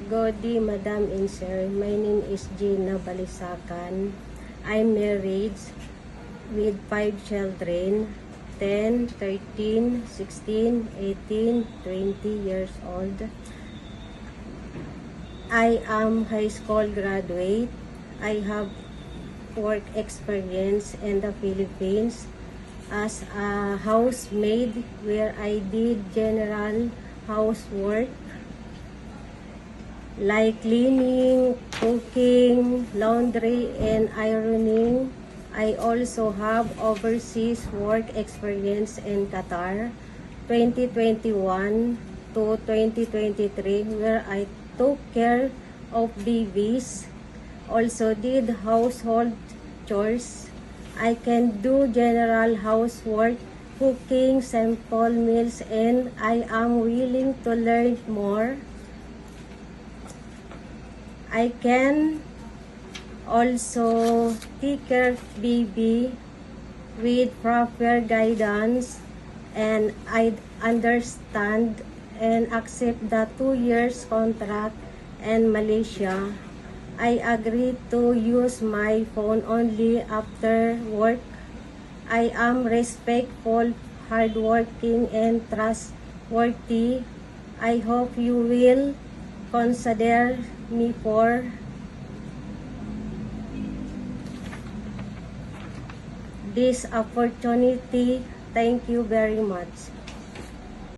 Good day, Madam and Sir. My name is Gina Balisacan. I'm married with 5 children, 10, 13, 16, 18, 20 years old. I am high school graduate. I have work experience in the Philippines as a housemaid where I did general housework like cleaning, cooking, laundry, and ironing. I also have overseas work experience in Qatar 2021 to 2023 where I took care of babies, also did household chores. I can do general housework, cooking, simple meals, and I am willing to learn more. I can also take care of baby with proper guidance, and I understand and accept the 2 years contract in Malaysia. I agree to use my phone only after work. I am respectful, hardworking, and trustworthy. I hope you will consider me for this opportunity. Thank you very much.